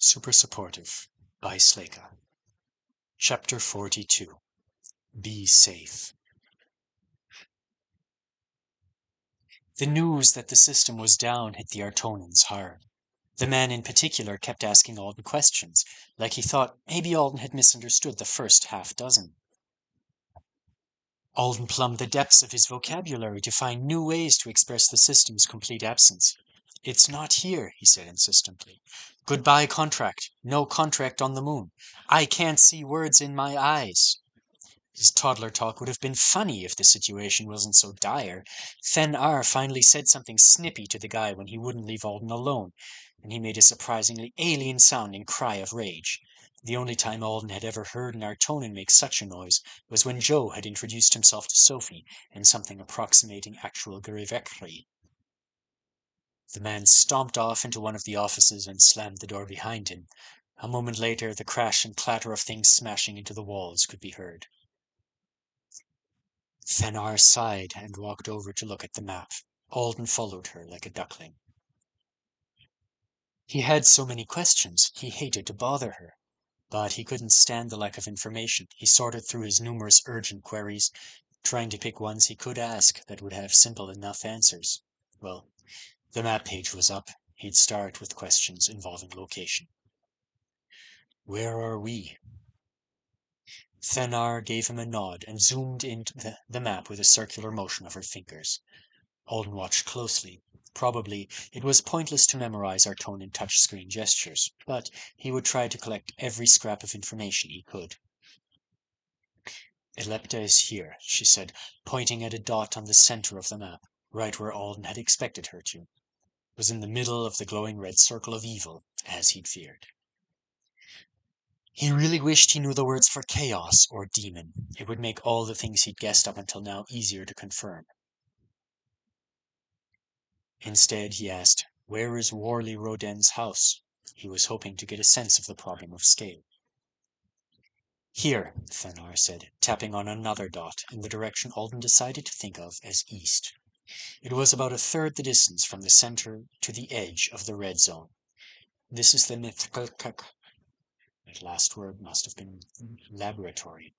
Super Supportive by Sleyca. Chapter 42. Be Safe. The news that the system was down hit the Artonans hard. The man in particular kept asking Alden questions, like he thought maybe Alden had misunderstood the first half dozen. Alden plumbed the depths of his vocabulary to find new ways to express the system's complete absence. "It's not here," he said insistently. "Goodbye contract. No contract on the moon. I can't see words in my eyes." His toddler talk would have been funny if the situation wasn't so dire. Fen-Ar finally said something snippy to the guy when he wouldn't leave Alden alone, and he made a surprisingly alien-sounding cry of rage. The only time Alden had ever heard an Artonan make such a noise was when Joe had introduced himself to Sophie in something approximating actual Gurivekri. The man stomped off into one of the offices and slammed the door behind him. A moment later, the crash and clatter of things smashing into the walls could be heard. Fen-Ar sighed and walked over to look at the map. Alden followed her like a duckling. He had so many questions, he hated to bother her. But he couldn't stand the lack of information. He sorted through his numerous urgent queries, trying to pick ones he could ask that would have simple enough answers. Well, the map page was up. He'd start with questions involving location. Where are we? Fen-Ar gave him a nod and zoomed into the map with a circular motion of her fingers. Alden watched closely. Probably it was pointless to memorize Artonan touchscreen gestures, but he would try to collect every scrap of information he could. "Elepta is here," she said, pointing at a dot on the center of the map, right where Alden had expected her to. It was in the middle of the glowing red circle of evil, as he'd feared. He really wished he knew the words for chaos or demon. It would make all the things he'd guessed up until now easier to confirm. Instead, he asked, "Where is Worley Roden's house?" He was hoping to get a sense of the problem of scale. "Here," Fen-Ar said, tapping on another dot in the direction Alden decided to think of as east. It was about a third the distance from the center to the edge of the red zone. "This is the Mithkalkak." That last word must have been laboratory.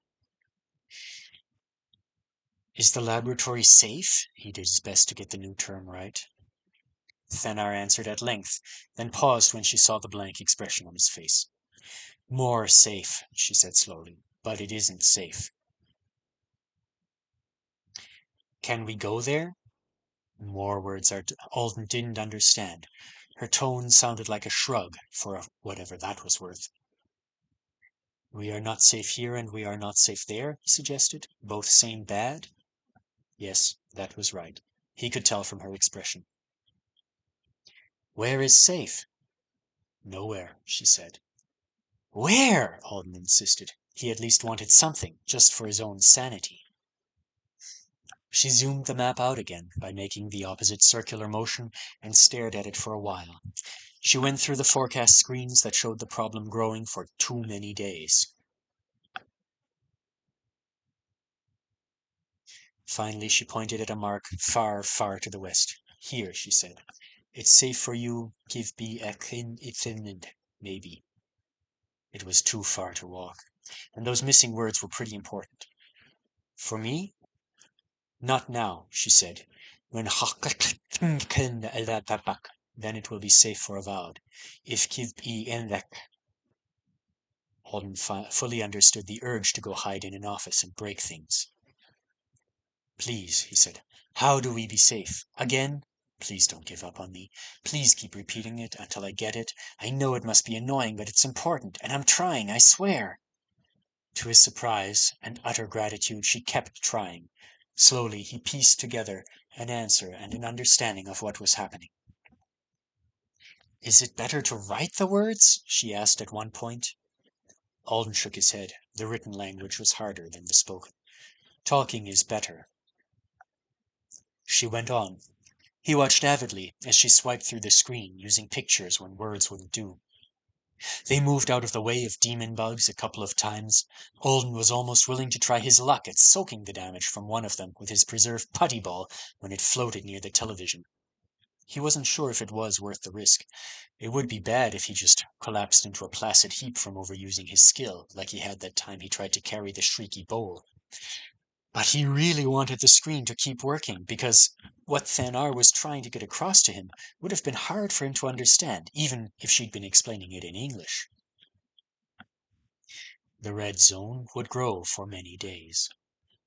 "Is the laboratory safe?" He did his best to get the new term right. Fen-Ar answered at length, then paused when she saw the blank expression on his face. "More safe," she said slowly, "but it isn't safe." "Can we go there?" More words Alden didn't understand. Her tone sounded like a shrug, for whatever that was worth. "We are not safe here and we are not safe there," he suggested. "Both same bad?" Yes, that was right. He could tell from her expression. "Where is safe?" "Nowhere," she said. "Where?" Alden insisted. He at least wanted something, just for his own sanity. She zoomed the map out again by making the opposite circular motion and stared at it for a while. She went through the forecast screens that showed the problem growing for too many days. Finally, she pointed at a mark far, far to the west. "Here," she said. "It's safe for you, give be a kin ithinid, maybe." It was too far to walk, and those missing words were pretty important. "For me?" "Not now," she said. "When then it will be safe for Avowed. If kiv be envek." Alden fully understood the urge to go hide in an office and break things. "Please," he said, "how do we be safe? Again? Please don't give up on me. Please keep repeating it until I get it. I know it must be annoying, but it's important, and I'm trying, I swear." To his surprise and utter gratitude, she kept trying. Slowly, he pieced together an answer and an understanding of what was happening. "Is it better to write the words?" she asked at one point. Alden shook his head. The written language was harder than the spoken. Talking is better. She went on. He watched avidly as she swiped through the screen, using pictures when words wouldn't do. They moved out of the way of demon bugs a couple of times. Alden was almost willing to try his luck at soaking the damage from one of them with his preserved putty ball when it floated near the television. He wasn't sure if it was worth the risk. It would be bad if he just collapsed into a placid heap from overusing his skill, like he had that time he tried to carry the shrieky bowl. But he really wanted the screen to keep working, because what Thanar was trying to get across to him would have been hard for him to understand, even if she'd been explaining it in English. The red zone would grow for many days.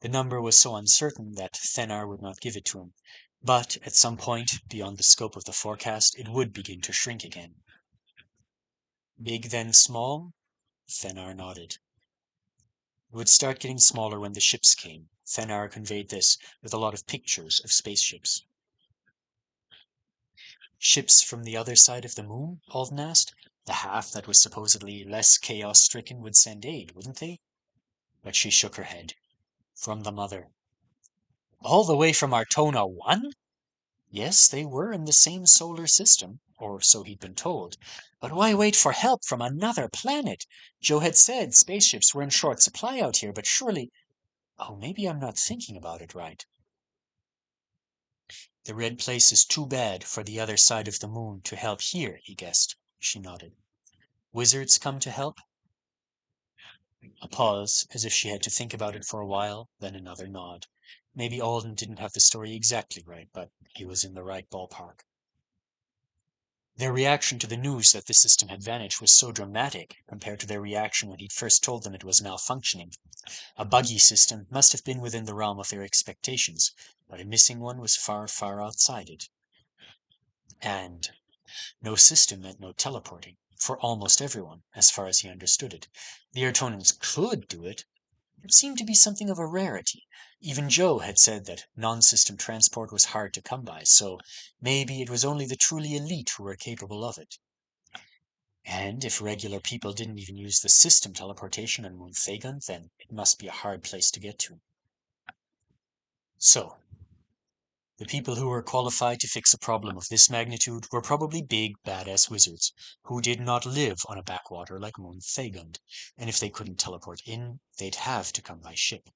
The number was so uncertain that Thanar would not give it to him, but at some point beyond the scope of the forecast it would begin to shrink again. Big then small? Thanar nodded. It would start getting smaller when the ships came. Thanar conveyed this with a lot of pictures of spaceships. Ships from the other side of the moon? Alden asked. The half that was supposedly less chaos-stricken would send aid, wouldn't they? But she shook her head. From the mother. All the way from Artona 1? Yes, they were in the same solar system, or so he'd been told. But why wait for help from another planet? Joe had said spaceships were in short supply out here, but surely... Oh, maybe I'm not thinking about it right. The red place is too bad for the other side of the moon to help here, he guessed. She nodded. Wizards come to help? A pause, as if she had to think about it for a while, then another nod. Maybe Alden didn't have the story exactly right, but he was in the right ballpark. Their reaction to the news that the system had vanished was so dramatic compared to their reaction when he'd first told them it was malfunctioning. A buggy system must have been within the realm of their expectations, but a missing one was far, far outside it. And no system meant no teleporting, for almost everyone, as far as he understood it. The Artonans could do it. It seemed to be something of a rarity. Even Joe had said that non-system transport was hard to come by, so maybe it was only the truly elite who were capable of it. And if regular people didn't even use the system teleportation on Moon Thagon, then it must be a hard place to get to. So, the people who were qualified to fix a problem of this magnitude were probably big, badass wizards, who did not live on a backwater like Moon Thagon, and if they couldn't teleport in, they'd have to come by ship.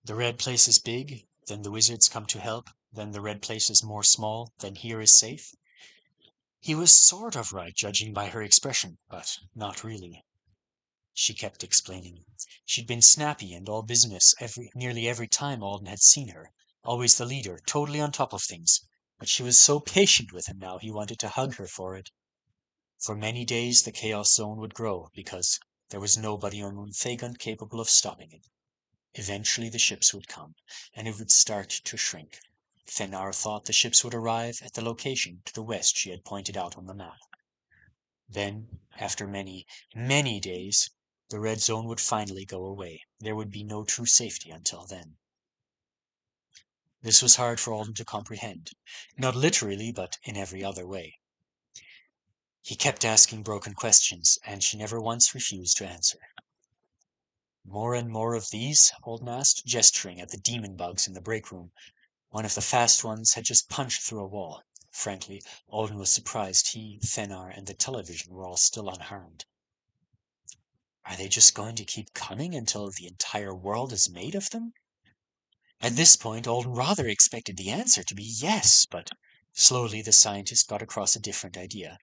The red place is big, then the wizards come to help, then the red place is more small, then here is safe. He was sort of right, judging by her expression, but not really. She kept explaining. She'd been snappy and all business nearly every time Alden had seen her, always the leader, totally on top of things. But she was so patient with him now he wanted to hug her for it. For many days the Chaos Zone would grow, because there was nobody on Moon Thagon capable of stopping it. Eventually the ships would come, and it would start to shrink. Thanar thought the ships would arrive at the location to the west she had pointed out on the map. Then, after many, many days, the red zone would finally go away. There would be no true safety until then. This was hard for Alden to comprehend. Not literally, but in every other way. He kept asking broken questions, and she never once refused to answer. More and more of these? Alden asked, gesturing at the demon bugs in the break room. One of the fast ones had just punched through a wall. Frankly, Alden was surprised he, Thanar, and the television were all still unharmed. Are they just going to keep coming until the entire world is made of them? At this point, Alden rather expected the answer to be yes, but slowly the scientist got across a different idea.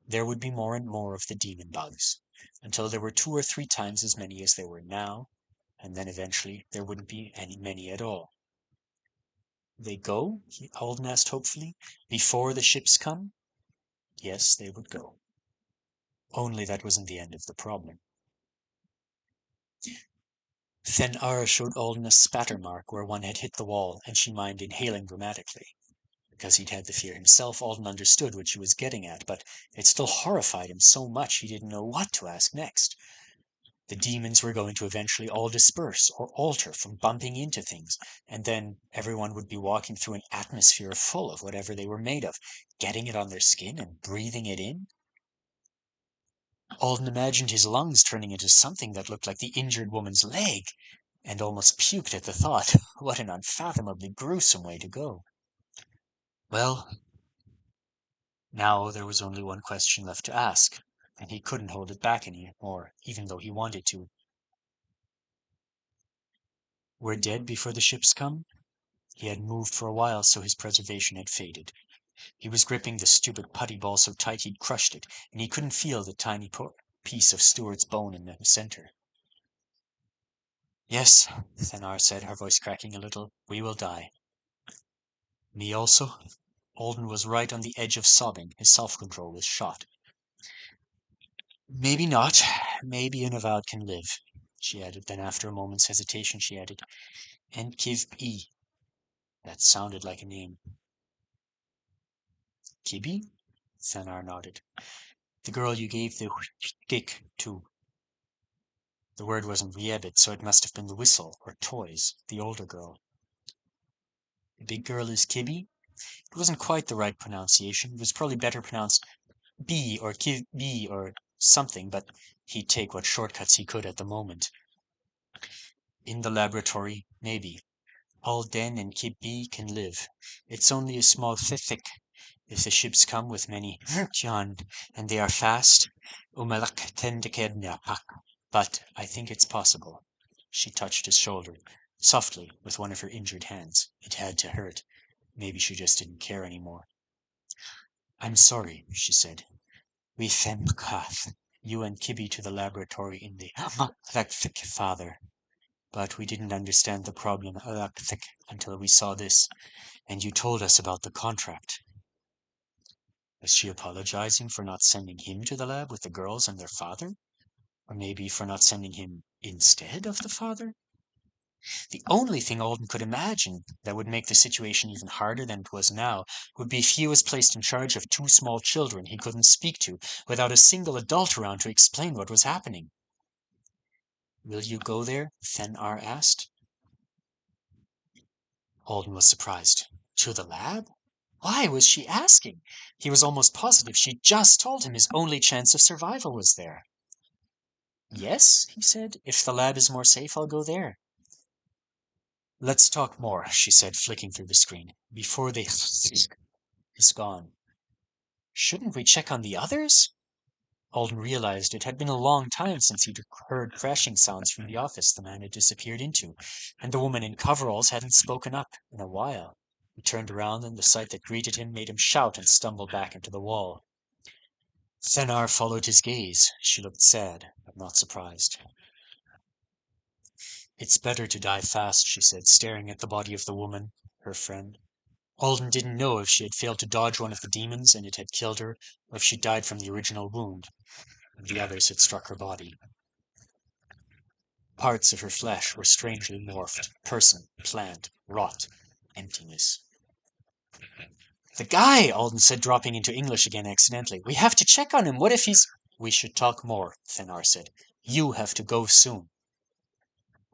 There would be more and more of the demon bugs, until there were 2 or 3 times as many as there were now, and then eventually there wouldn't be many at all. They go? Alden asked hopefully. Before the ships come? Yes, they would go. Only that wasn't the end of the problem. Thanar showed Alden a spatter mark where one had hit the wall, and she mimed inhaling dramatically. Because he'd had the fear himself, Alden understood what she was getting at, but it still horrified him so much he didn't know what to ask next. The demons were going to eventually all disperse or alter from bumping into things, and then everyone would be walking through an atmosphere full of whatever they were made of, getting it on their skin and breathing it in. Alden imagined his lungs turning into something that looked like the injured woman's leg, and almost puked at the thought. What an unfathomably gruesome way to go. Well, now there was only one question left to ask, and he couldn't hold it back any more, even though he wanted to. We're dead before the ships come? He had moved for a while, so his preservation had faded. He was gripping the stupid putty ball so tight he'd crushed it, and he couldn't feel the tiny piece of Stuart's bone in the center. Yes, Thanar said, her voice cracking a little. We will die. Me also? Alden was right on the edge of sobbing. His self-control was shot. Maybe not. Maybe an Avad can live, she added. Then after a moment's hesitation, she added, and Kiv-E. That sounded like a name. Kibi? Thanar nodded. The girl you gave the kick to. The word wasn't Riebit, so it must have been the whistle, or toys, the older girl. The big girl is Kibi? It wasn't quite the right pronunciation. It was probably better pronounced B or Kibi or something, but he'd take what shortcuts he could at the moment. In the laboratory, maybe. Alden and Kibi can live. It's only a small thithik. If the ships come with many John, and they are fast, Umalak tendekednapak. But I think it's possible. She touched his shoulder, softly, with one of her injured hands. It had to hurt. Maybe she just didn't care anymore. I'm sorry, she said. We Femkath, you and Kibi to the laboratory in the Alakthik, father. But we didn't understand the problem Alakthik until we saw this, and you told us about the contract. Was she apologizing for not sending him to the lab with the girls and their father? Or maybe for not sending him instead of the father? The only thing Alden could imagine that would make the situation even harder than it was now would be if he was placed in charge of two small children he couldn't speak to, without a single adult around to explain what was happening. Will you go there? Thanar asked. Alden was surprised. To the lab? Why was she asking? He was almost positive she'd just told him his only chance of survival was there. Yes, he said. If the lab is more safe, I'll go there. Let's talk more, she said, flicking through the screen. Before they is gone. Shouldn't we check on the others? Alden realized it had been a long time since he'd heard crashing sounds from the office the man had disappeared into, and the woman in coveralls hadn't spoken up in a while. He turned around, and the sight that greeted him made him shout and stumble back into the wall. Thanar followed his gaze. She looked sad, but not surprised. It's better to die fast, she said, staring at the body of the woman, her friend. Alden didn't know if she had failed to dodge one of the demons and it had killed her, or if she died from the original wound, and the others had struck her body. Parts of her flesh were strangely morphed. Person, plant, rot, emptiness. The guy, Alden said, dropping into English again accidentally. We have to check on him. What if he's... We should talk more, Thanar said. You have to go soon.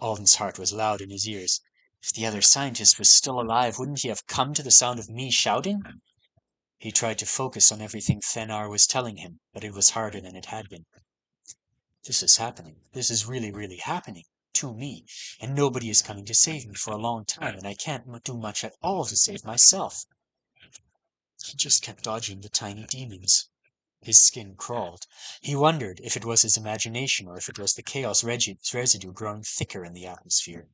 Alden's heart was loud in his ears. If the other scientist was still alive, wouldn't he have come to the sound of me shouting? He tried to focus on everything Thanar was telling him, but it was harder than it had been. This is happening. This is really, really happening. To me. And nobody is coming to save me for a long time, and I can't do much at all to save myself. He just kept dodging the tiny demons. His skin crawled. He wondered if it was his imagination or if it was the chaos residue growing thicker in the atmosphere.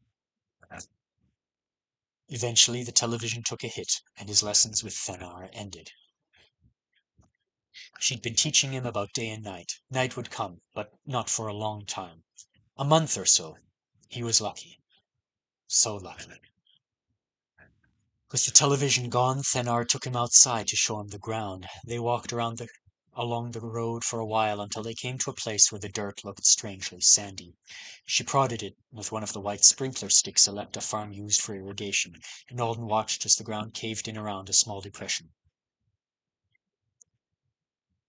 Eventually, the television took a hit, and his lessons with Thanar ended. She'd been teaching him about day and night. Night would come, but not for a long time. A month or so. He was lucky. So lucky. With the television gone, Thanar took him outside to show him the ground. They walked along the road for a while until they came to a place where the dirt looked strangely sandy. She prodded it with one of the white sprinkler sticks Electa farm used for irrigation, and Alden watched as the ground caved in around a small depression.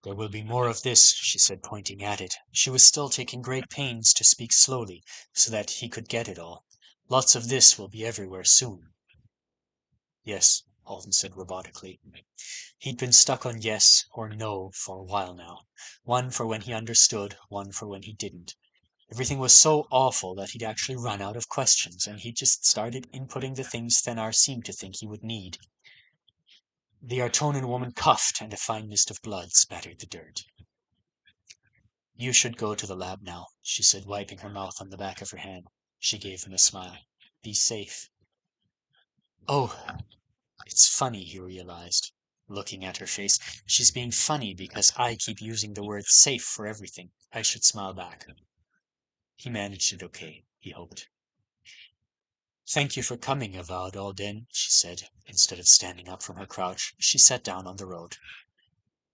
There will be more of this, she said, pointing at it. She was still taking great pains to speak slowly, so that he could get it all. Lots of this will be everywhere soon. Yes, Alden said robotically. He'd been stuck on yes or no for a while now. One for when he understood, one for when he didn't. Everything was so awful that he'd actually run out of questions, and he just started inputting the things Thanar seemed to think he would need. The Artonan woman coughed, and a fine mist of blood spattered the dirt. You should go to the lab now, she said, wiping her mouth on the back of her hand. She gave him a smile. Be safe. Oh, it's funny, he realized, looking at her face. She's being funny because I keep using the word safe for everything. I should smile back. He managed it okay, he hoped. Thank you for coming, Avad Alden, she said. Instead of standing up from her crouch, she sat down on the road.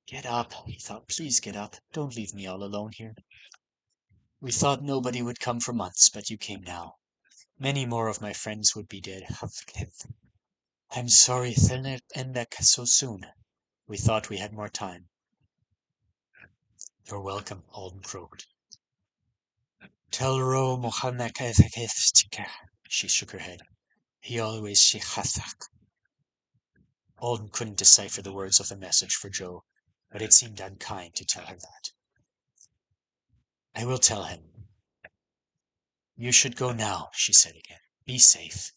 Get up, he thought. Please get up. Don't leave me all alone here. We thought nobody would come for months, but you came now. Many more of my friends would be dead. I'm sorry Thelnet ended so soon. We thought we had more time. You're welcome, Alden croaked. Tell Ro Mohammed. She shook her head. He always shichathak. Alden couldn't decipher the words of the message for Joe, but it seemed unkind to tell her that. I will tell him. You should go now, she said again. Be safe.